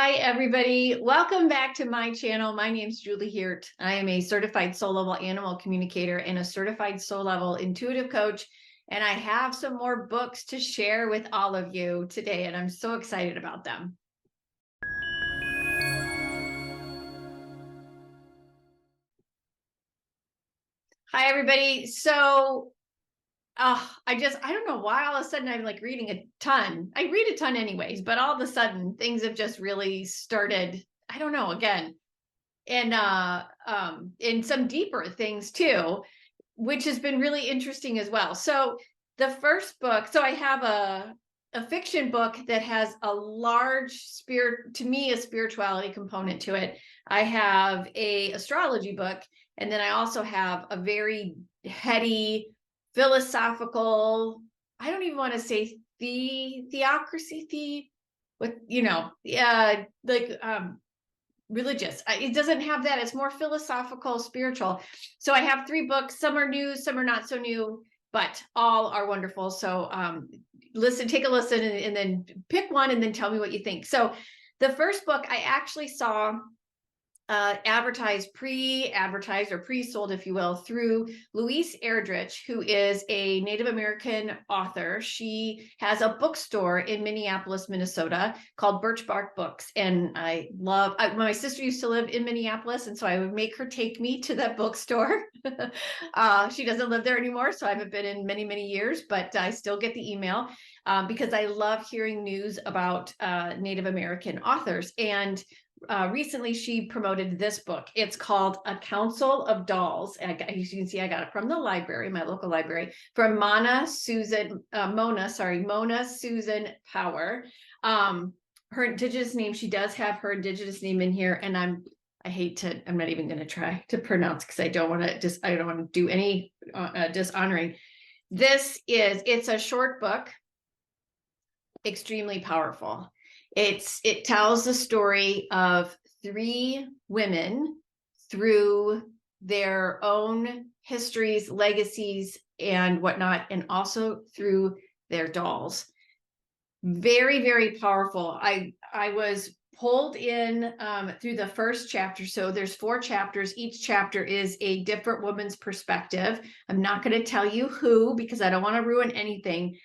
Hi, everybody. Welcome back to my channel. My name is Julie Hirt. I am a certified soul level animal communicator and a certified soul level intuitive coach. And I have some more books to share with all of you today, and I'm so excited about them. Hi, everybody. So I don't know why all of a sudden I'm like reading a ton. I read a ton anyways, but all of a sudden things have just really started, I don't know, again. And in some deeper things too, which has been really interesting as well. So the first book, so I have a fiction book that has a large spirit, to me, a spirituality component to it. I have a astrology book, and then I also have a very heady philosophical, I don't even want to say theocracy, religious. It doesn't have that. It's more philosophical, spiritual. So I have 3 books. Some are new, some are not so new, but all are wonderful. So take a listen and then pick one and then tell me what you think. So the first book I actually saw pre-advertised or pre-sold, if you will, through Louise Erdrich, who is a Native American author. She has a bookstore in Minneapolis, Minnesota called Birch Bark Books. And my sister used to live in Minneapolis, and so I would make her take me to that bookstore. She doesn't live there anymore, so I haven't been in many, many years, but I still get the email because I love hearing news about Native American authors. And recently she promoted this book. It's called A Council of Dolls. As you can see, I got it from the library, my local library, from Mona Susan Power. Her indigenous name, she does have her indigenous name in here, and I'm not even going to try to pronounce because I don't want to do any dishonoring. It's a short book, extremely powerful. It tells the story of 3 women through their own histories, legacies, and whatnot, and also through their dolls. Very, very powerful. I was pulled in through the first chapter. So there's 4 chapters. Each chapter is a different woman's perspective. I'm not going to tell you who because I don't want to ruin anything.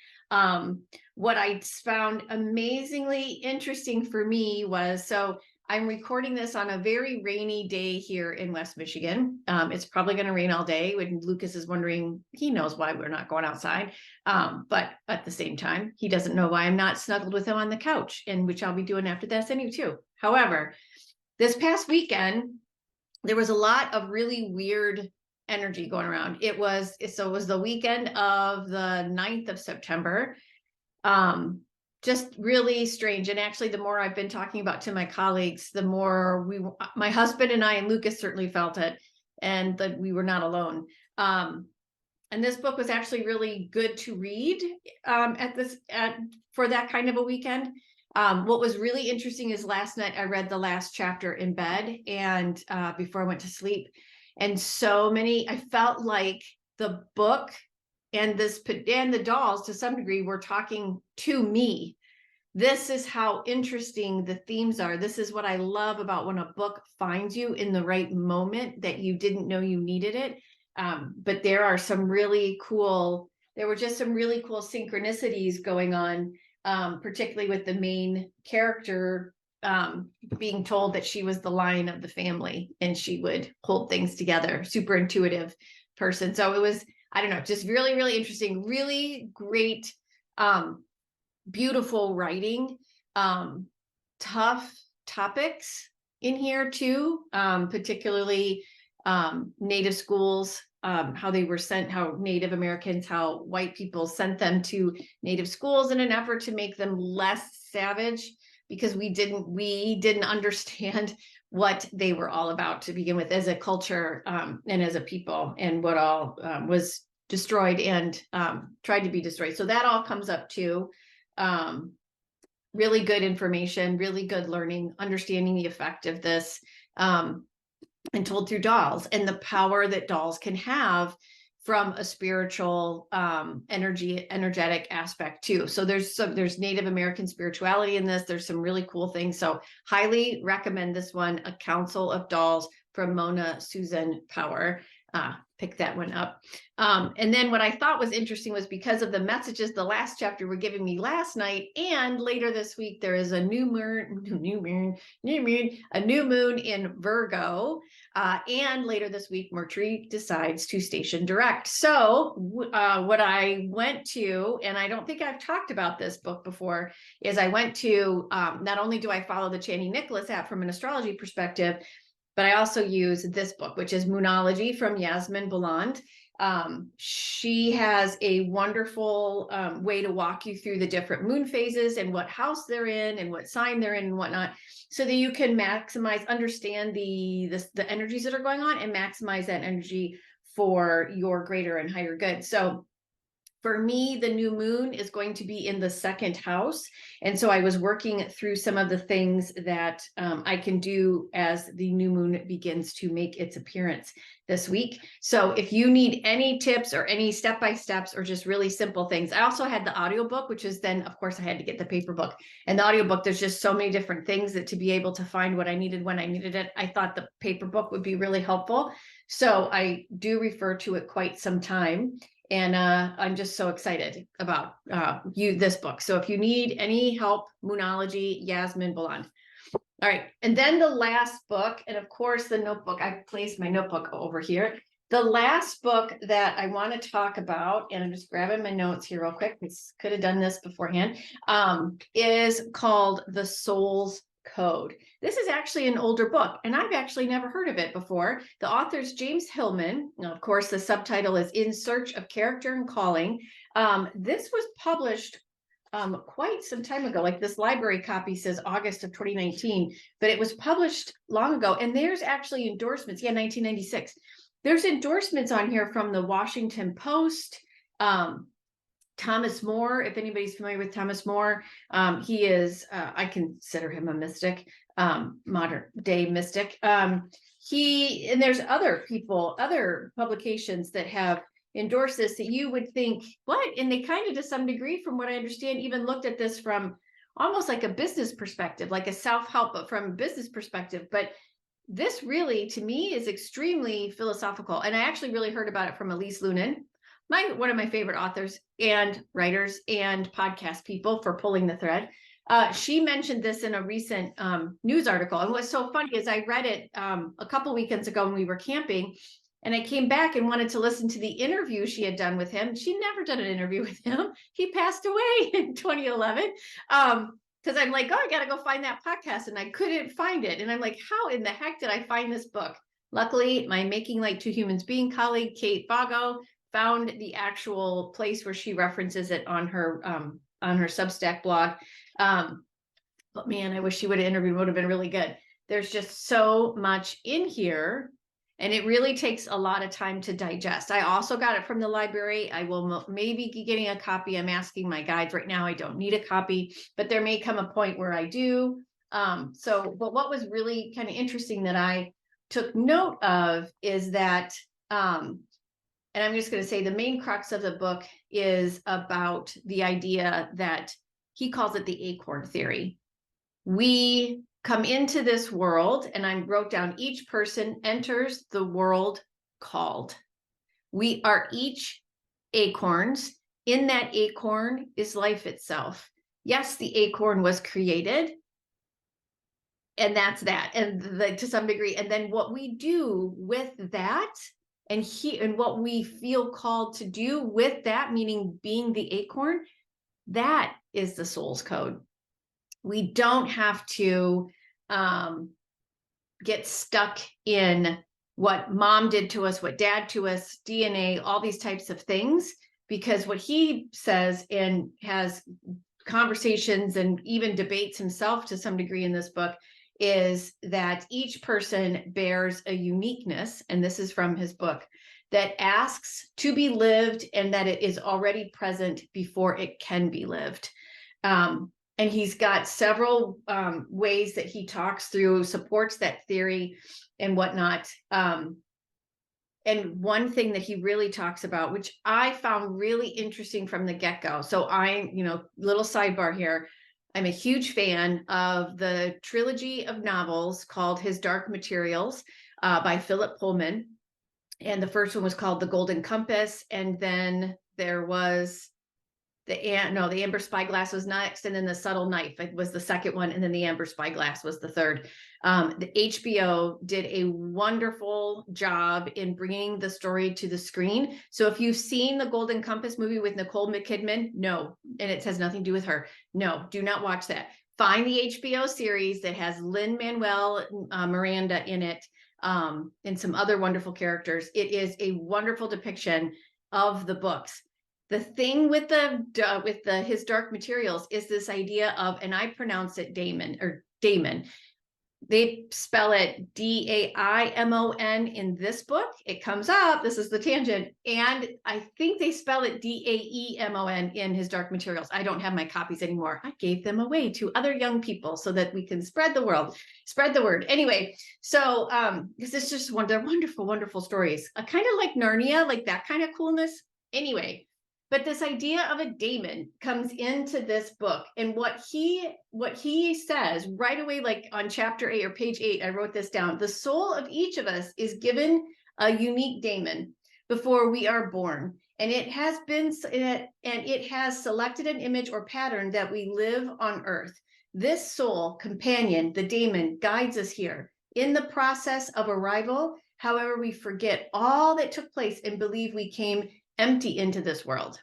What I found amazingly interesting for me was, so I'm recording this on a very rainy day here in West Michigan. It's probably going to rain all day. When Lucas is wondering, he knows why we're not going outside. But at the same time, he doesn't know why I'm not snuggled with him on the couch, and which I'll be doing after this anyway too. However, this past weekend, there was a lot of really weird energy going around. It was the weekend of the 9th of September. Just really strange. And actually, the more I've been talking about to my colleagues, the more my husband and I and Lucas certainly felt it, and that we were not alone. And this book was actually really good to read for that kind of a weekend. What was really interesting is last night I read the last chapter in bed and before I went to sleep. And I felt like the book and the dolls to some degree were talking to me. This is how interesting the themes are. This is what I love about when a book finds you in the right moment that you didn't know you needed it. But there were just some really cool synchronicities going on, particularly with the main character being told that she was the lion of the family and she would hold things together. Super intuitive person. So it was, I don't know, just really, really interesting, really great, beautiful writing, tough topics in here too, particularly Native schools, how they were sent, how Native Americans, how white people sent them to Native schools in an effort to make them less savage, because we didn't understand what they were all about to begin with as a culture and as a people, and what all was destroyed and tried to be destroyed. So that all comes up too. Really good information, really good learning, understanding the effect of this, and told through dolls and the power that dolls can have from a spiritual energetic aspect too. So there's Native American spirituality in this. There's some really cool things. So highly recommend this one, A Council of Dolls from Mona Susan Power. Pick that one up. And then what I thought was interesting was because of the messages the last chapter were giving me last night, and later this week there is a new moon in Virgo, and later this week Mercury decides to station direct. So what I went to, and I don't think I've talked about this book before, is I went to not only do I follow the Channing Nicholas app from an astrology perspective, but I also use this book, which is Moonology from Yasmin Boland. She has a wonderful way to walk you through the different moon phases and what house they're in and what sign they're in and whatnot, so that you can understand the energies that are going on and maximize that energy for your greater and higher good. So for me, the new moon is going to be in the second house. And so I was working through some of the things that I can do as the new moon begins to make its appearance this week. So if you need any tips or any step-by-steps or just really simple things, I also had the audiobook, which is then, of course, I had to get the paper book. And the audiobook, there's just so many different things that to be able to find what I needed when I needed it, I thought the paper book would be really helpful. So I do refer to it quite some time. And I'm just so excited about this book. So if you need any help, Moonology, Yasmin Boland. All right. And then the last book, and of course, the notebook, I placed my notebook over here. The last book that I want to talk about, and I'm just grabbing my notes here real quick, could have done this beforehand, is called The Soul's Code. This is actually an older book, and I've actually never heard of it before. The author's James Hillman. Now, of course, the subtitle is In Search of Character and Calling. This was published quite some time ago. Like this library copy says August of 2019, but it was published long ago. And there's actually endorsements. Yeah, 1996. There's endorsements on here from the Washington Post. Thomas More, if anybody's familiar with Thomas More, he is, I consider him a mystic, modern day mystic. And there's other people, other publications that have endorsed this that you would think, what? And they kind of, to some degree, from what I understand, even looked at this from almost like a business perspective, like a self-help, but from a business perspective. But this really, to me, is extremely philosophical. And I actually really heard about it from Elise Lunan, one of my favorite authors and writers and podcast people, for pulling the thread. She mentioned this in a recent news article. And what's so funny is I read it a couple weekends ago when we were camping, and I came back and wanted to listen to the interview she had done with him. She'd never done an interview with him. He passed away in 2011. Because I'm like, oh, I got to go find that podcast. And I couldn't find it. And I'm like, how in the heck did I find this book? Luckily, my Making Like Two Humans Being colleague, Kate BOGO, found the actual place where she references it on her Substack blog. But man, I wish she would have interviewed, would have been really good. There's just so much in here, and it really takes a lot of time to digest. I also got it from the library. I will maybe be getting a copy. I'm asking my guides right now. I don't need a copy, but there may come a point where I do. But what was really kind of interesting that I took note of is that, and I'm just going to say the main crux of the book is about the idea that he calls it the acorn theory. We come into this world, and I wrote down, each person enters the world called. We are each acorns. In that acorn is life itself. Yes, the acorn was created, and that's that, and to some degree. And then what we do with that, and what we feel called to do with that, meaning being the acorn, that is the soul's code. We don't have to get stuck in what mom did to us, what dad to us, DNA, all these types of things, because what he says and has conversations and even debates himself to some degree in this book is that each person bears a uniqueness, and this is from his book, that asks to be lived, and that it is already present before it can be lived. And he's got several ways that he talks through, supports that theory and whatnot. And one thing that he really talks about, which I found really interesting from the get-go. So little sidebar here. I'm a huge fan of the trilogy of novels called His Dark Materials by Philip Pullman. And the first one was called The Golden Compass. And then there was the Amber Spyglass was next, and then The Subtle Knife was the second one, and then The Amber Spyglass was the third. The HBO did a wonderful job in bringing the story to the screen. So if you've seen the Golden Compass movie with Nicole Kidman, no, and it has nothing to do with her. No, do not watch that. Find the HBO series that has Lin-Manuel Miranda in it, and some other wonderful characters. It is a wonderful depiction of the books. The thing with His Dark Materials is this idea of, and I pronounce it Damon. They spell it Daimon in this book. It comes up, this is the tangent, and I think they spell it Daemon in His Dark Materials. I don't have my copies anymore. I gave them away to other young people so that we can spread the word. Anyway, so because it's just they're wonderful, wonderful stories. Kind of like Narnia, like that kind of coolness. Anyway. But this idea of a daemon comes into this book, and what he says right away, like on chapter 8 or page 8, I wrote this down. The soul of each of us is given a unique daemon before we are born, and it has selected an image or pattern that we live on earth. This soul companion, the daemon, guides us here. In the process of arrival, however, we forget all that took place and believe we came empty into this world.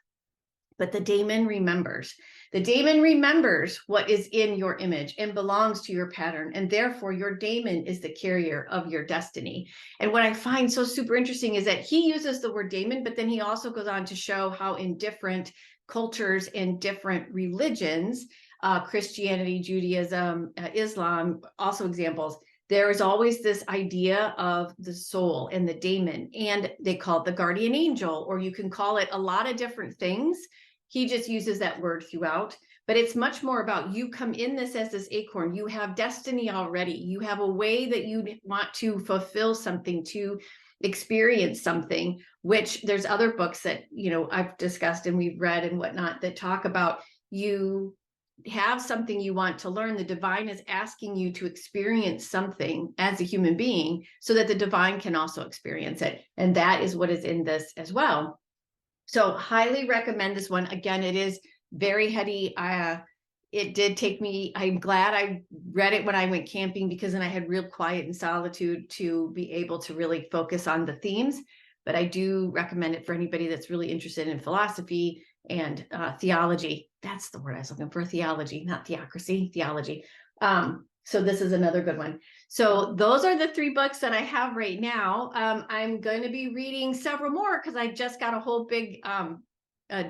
But the daemon remembers. The daemon remembers what is in your image and belongs to your pattern. And therefore, your daemon is the carrier of your destiny. And what I find so super interesting is that he uses the word daemon, but then he also goes on to show how in different cultures and different religions, Christianity, Judaism, Islam, also examples, there is always this idea of the soul and the daemon, and they call it the guardian angel, or you can call it a lot of different things. He just uses that word throughout, but it's much more about you come in this as this acorn. You have destiny already. You have a way that you want to fulfill something, to experience something, which there's other books that, I've discussed and we've read and whatnot that talk about you have something you want to learn. The divine is asking you to experience something as a human being so that the divine can also experience it. And that is what is in this as well. So highly recommend this one. Again, it is very heady. It did take me, I'm glad I read it when I went camping, because then I had real quiet and solitude to be able to really focus on the themes. But I do recommend it for anybody that's really interested in philosophy and theology. That's the word I was looking for, theology, not theocracy, theology. So this is another good one. So those are the 3 books that I have right now. I'm going to be reading several more because I just got a whole big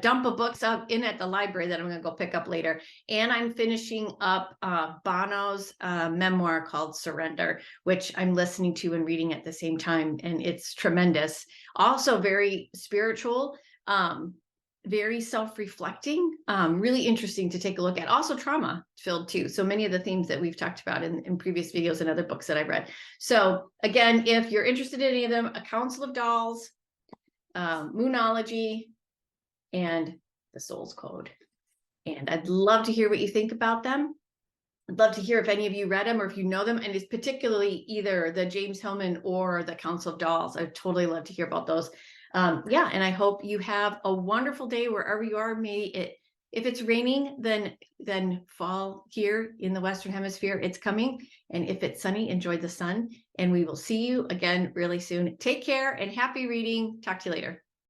dump of books up in at the library that I'm going to go pick up later. And I'm finishing up Bono's memoir called Surrender, which I'm listening to and reading at the same time. And it's tremendous. Also very spiritual, very self-reflecting, really interesting to take a look at. Also trauma filled too. So many of the themes that we've talked about in previous videos and other books that I've read. So again, if you're interested in any of them, A Council of Dolls, Moonology, and The Soul's Code. And I'd love to hear what you think about them. I'd love to hear if any of you read them or if you know them, and it's particularly either the James Hillman or The Council of Dolls. I'd totally love to hear about those. Yeah, and I hope you have a wonderful day wherever you are. If it's raining, then fall here in the Western Hemisphere. It's coming. And if it's sunny, enjoy the sun. And we will see you again really soon. Take care and happy reading. Talk to you later.